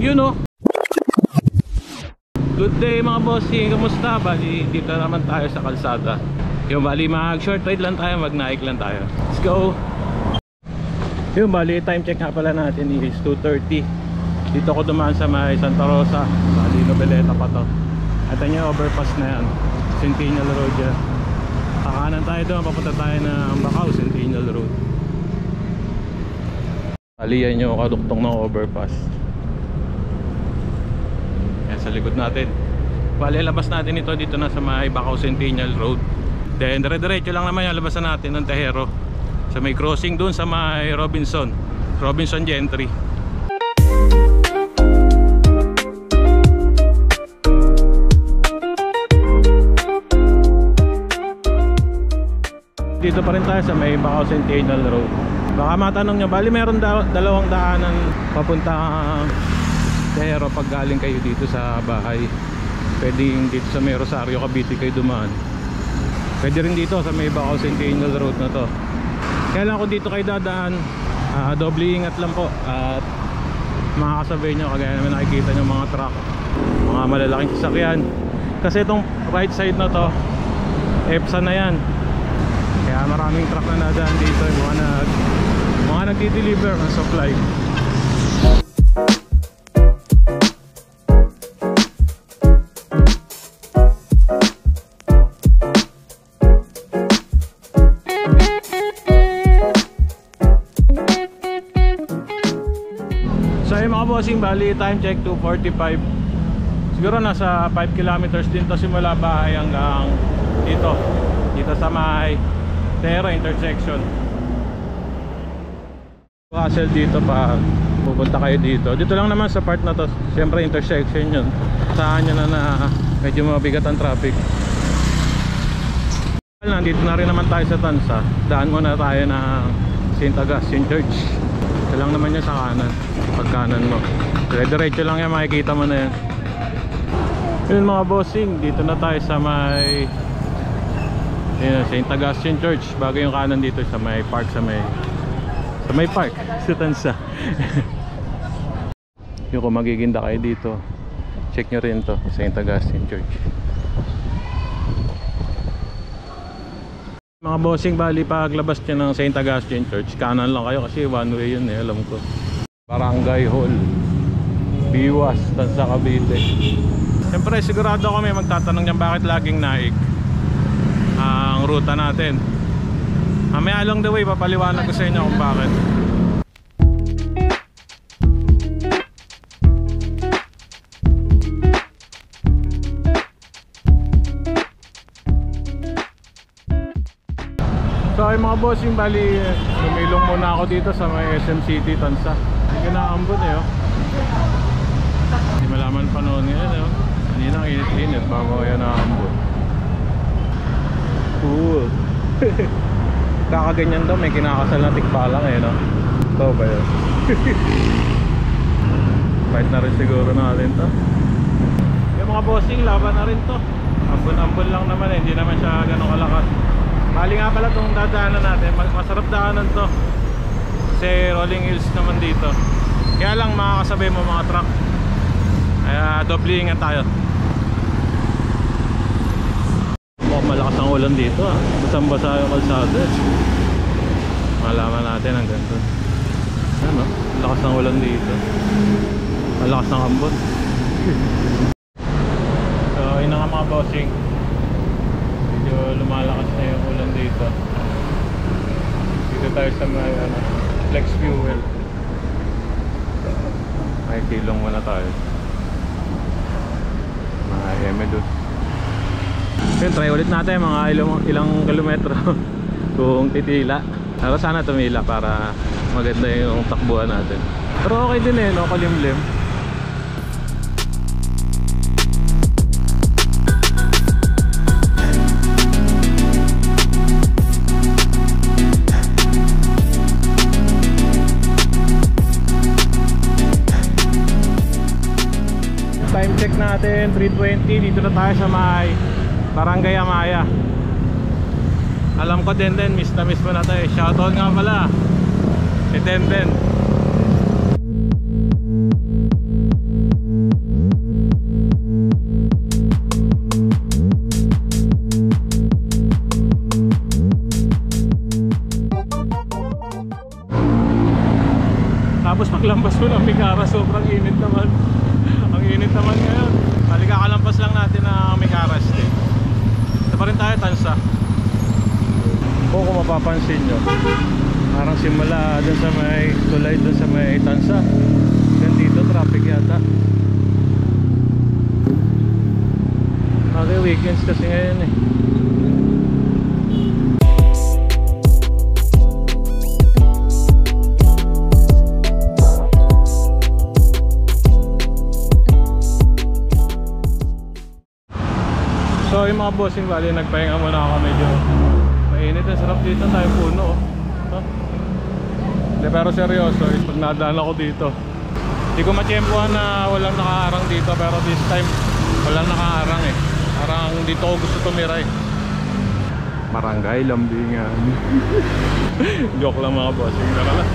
Yun o. Good day mga bossing, kamusta? Bali, dito naman tayo sa kalsada. Yung bali, mag short ride lang tayo, mag Nike lang tayo. Let's go. Yung bali, time check nga pala natin is 2:30. Dito ko dumaan sa may Santa Rosa. Bali, Noveleta pa to. At yung overpass na yan, Centennial Road yan. Kakanan tayo doon, papunta tayo ng Bacau, Centennial Road. Bali, yan yung kaduktong ng overpass. Yan sa likod natin. Bali, labas natin ito dito na sa may Bacau Centennial Road. Then dire-diretso lang naman yung labasan natin ng Tejero. Sa may crossing doon sa may Robinson Gentry. Dito pa rin tayo sa may Bacau Centennial Road. Baka matanong nyo, bali meron dalawang daanan papunta Tejero pag galing kayo dito sa bahay. Pwedeng dito sa may Rosario, Cavite kayo dumaan. Pwede rin dito sa may Bacau Centennial Road na to. Kaya lang kung dito kayo dadaan, doble ingat lang po. At makakasabay nyo, kagaya naman nakikita nyo mga truck, mga malalaking sasakyan. Kasi itong right side na to, EPSA na yan. Kaya maraming truck na nadaan dito, mga nagdi-deliver ng supply. So yung mga bossing, bali time check 2:45. Siguro nasa 5 kilometers din to simula bahay hanggang dito sa may Tejero intersection. Hassle dito pa pupunta kayo dito. Dito lang naman sa part na to, siyempre intersection yun. Saan nyo na medyo mabigat ang traffic. Nandito na rin naman tayo sa Tansa. Daan muna tayo ng St. Augustine Church. Ito lang naman yun sa kanan. Pag kanan mo, diretso lang yan, makikita mo na yan. Yun mga bossing, dito na tayo sa may St. Augustine Church. Bago yung kanan dito sa may park, sa may park sa Tansa. Yung kung magiginda kayo dito, check nyo rin to, St. Augustine Church. Mga bossing, bali paglabas nyo ng St. Augustine Church, kanan lang kayo kasi one way yun alam ko. Barangay Hall, Biwas, Tansa, Cavite. Siyempre sigurado kami magtatanong niyan bakit laging naik ang ruta natin. Mamaya along the way papaliwanag ko sa inyo kung bakit. So ay mga bossing, bali lumilong muna ako dito sa may SM City, Tansa. Hindi naambon eh oh. Hindi malaman pa noon ngayon oh. Hindi na init-init bago kaya naambon. Cool. Kakaganyan daw, may kinakasal na tikbalang eh no. Ito ba yun? Fight na rin siguro natin to. Yung mga bossing, laban na rin to. Ambon-ambon lang naman eh, hindi naman siya ganun kalakas. Bali nga pala itong dadaanan natin, masarap daanan to kasi rolling hills naman dito. Kaya lang makakasabay mo mga truck. Kaya doble ingat tayo. Malakas ang ulan dito ah. Basang-basa yung kalsada. Malaman natin ang ganito. Ano? Malakas ang ulan dito. Malakas ng ambon. So yun na nga mga bossing. Medyo lumalakas na yung ulan dito. Dito tayo sa may flex fuel. Ay kilong muna tayo. Mga Emedut. Yun, try ulit natin mga ilang kilometro kung titila. Pero sana tumila para maganda yung takbuhan natin. Pero okay din eh, no? Kalimlim. Time check natin 3:20. Dito na tayo sa may Barangay Amaya. Alam ko din miss na miss mo na tayo. Shoutout nga pala si Denden. Tapos paglampas mo ng Migara, sobrang init naman. Ang init naman ngayon. Bali kakalampas lang natin ng Migara State. Ito pa rin tayo, Tansa. Kung mapapansin nyo, parang simula dun sa may tulay dun sa may Tansa. Then dito traffic yata. Okay, weekends kasi ngayon eh. So yung mga bossing, bali nagpahinga muna ako, medyo mainit. Ang sarap dito, tayo puno oh. De, pero seryoso, pag nadaan ako dito, hindi ko matiyempohan na walang nakaharang dito. Pero this time walang nakaharang eh. Parang dito ko gusto tumira eh. Barangay Lambingan. Joke lang mga bossing, tara lang.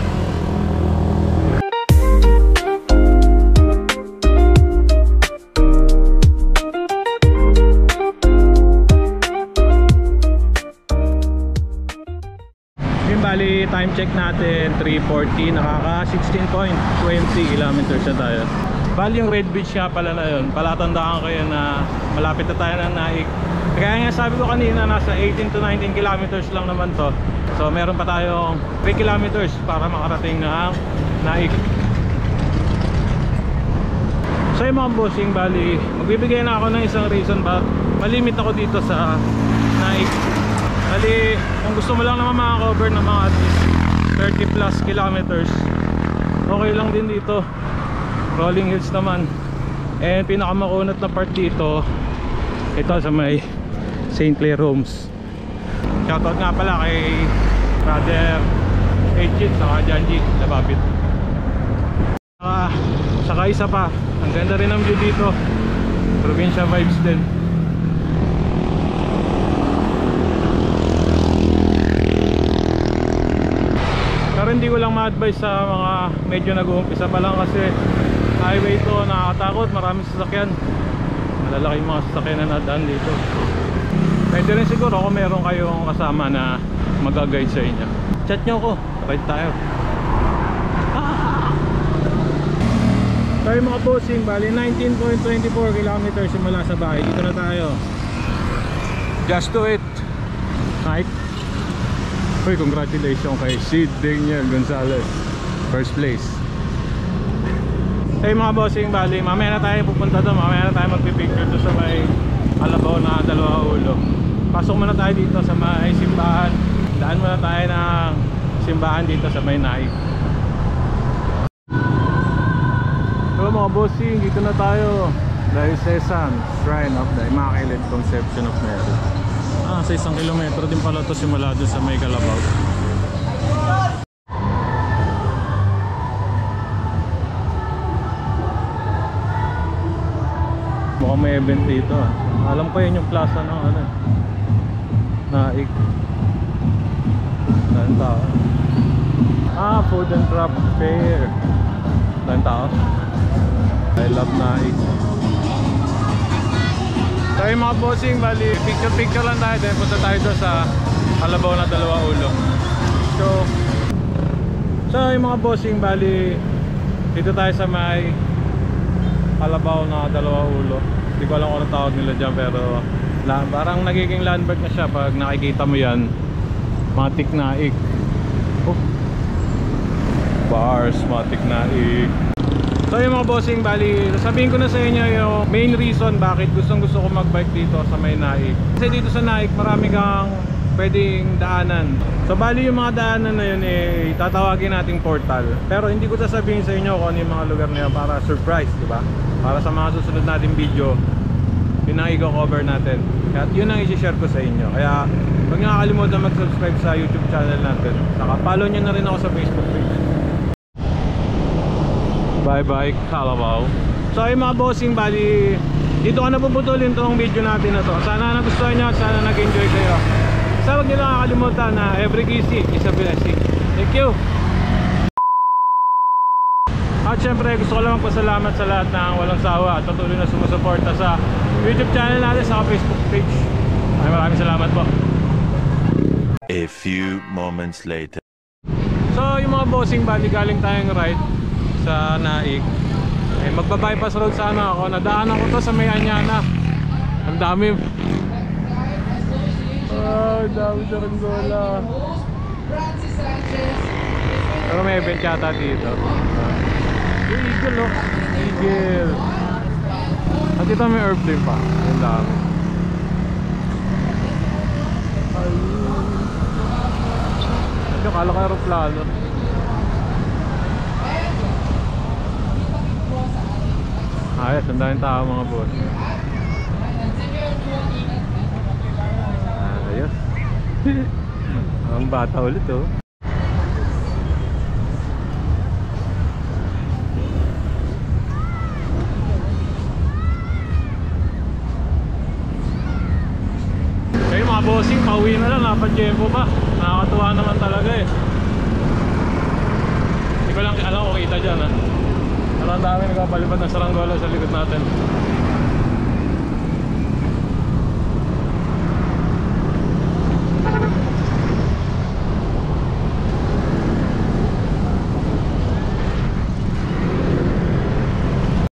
Bali time check natin 3:40, nakaka 16.20 kilometers na tayo. Bali yung Red Beach nga pala na yun, palatandaan kayo na malapit na tayo ng Naik. Kaya nga sabi ko kanina, nasa 18 to 19 kilometers lang naman to. So meron pa tayong 3 kilometers para makarating ng Naik. So yung mga bossing, bali magbibigay na ako ng isang reason ba malimit ako dito sa Naik. Bali, kung gusto mo lang naman maka-cover ng mga at least 30 plus kilometers, okay lang din dito. Rolling hills naman. And pinakamakunat na part dito, ito sa may St. Clair Homes. Shoutout nga pala kay Brother Ejit saka Janji Labapit. Saka isa pa, ang ganda rin ng view dito. Provincia vibes din. Pero hindi ko lang ma-advise sa mga medyo nag-uumpisa pa lang kasi highway to, nakakatakot, maraming sasakyan. Malalaki yung mga sasakyan na nadaan dito. Pwede rin siguro kung meron kayong kasama na mag-guide sa inyo. Chat nyo ko, ride tayo. So yung mga bossing, bali 19.24 kilometers simula sa bahay. Dito na tayo. Just do it. Night. Uy, congratulations kay Sid Daniel Gonzalez, first place. Hey mga bossing, bali mamaya na tayo pupunta doon. Mamaya na tayo magpipicture doon sa may Alabaw na Dalawa Ulo. Pasok muna tayo dito sa may simbahan. Daan muna tayo ng simbahan dito sa may Naik. So mga bossing, dito na tayo. Diocesan Shrine of the Immaculate Conception of Mary. Sa 1 kilometro din pala ito simula doon sa may Kalabaw. Mukhang may event dito. Alam ko yun yung plaza ng ano, Naik. Saan tao? Food and craft fair. Saan tao? I love Naik. So yung mga bossing, bali picture lang tayo, then punta tayo doon sa Alabaw na Dalawa Ulo. So yung mga bossing, bali dito tayo sa may Alabaw na Dalawa Ulo. Hindi ko alam kung anong tawag nila dyan, pero parang nagiging landmark na siya pag nakikita mo yan. Matik Naik. Bars, Matik Naik. So yung mga bossing, bali sasabihin ko na sa inyo yung main reason bakit gustong gusto ko magbike dito sa may Naik. Kasi dito sa Naik marami kang pwedeng daanan. So bali yung mga daanan na yun eh tatawagin nating portal. Pero hindi ko sasabihin sa inyo kung ano yung mga lugar na yun para surprise, di ba? Para sa mga susunod nating video, yun ang i-cover natin. Kaya yun ang i-share ko sa inyo. Kaya huwag nyo kakalimutan mag-subscribe sa YouTube channel natin. Saka follow nyo na rin ako sa Facebook page. Bye bye Kalabaw. So yung mga bossing, bali dito ko na puputulin tong video natin na to. Sana nagustuhan nyo at sana nag-enjoy kayo. Sa huwag nyo lang kakalimutan na every easy is a blessing. Thank you. At syempre gusto ko lang magpasalamat sa lahat ng walang sawa at patuloy na sumusuporta sa YouTube channel natin, sa Facebook page. Maraming salamat po. A few moments later. So yung mga bossing, bali galing tayong ride. sa Naik. Eh, magba-bypass road sana ako. Nadaanan ko to sa may Anyana. Ang dami. Ay, dami saranggola. Pero may event yata dito. Eagle, oh. Eagle. At dito may airplane pa. Ang dami. Ayun. Ito, kala ko aeroplano. Ayos, ang daming tao mga boss. Ayos. Ang bata ulit, oh. Kayo mga bossing, pauwi na lang, napag-jempo pa. Nakakatuwa naman talaga eh. Hindi ko lang alam kung kita dyan, ha. Pero ang dami nagpapalipad ng saranggola sa likod natin.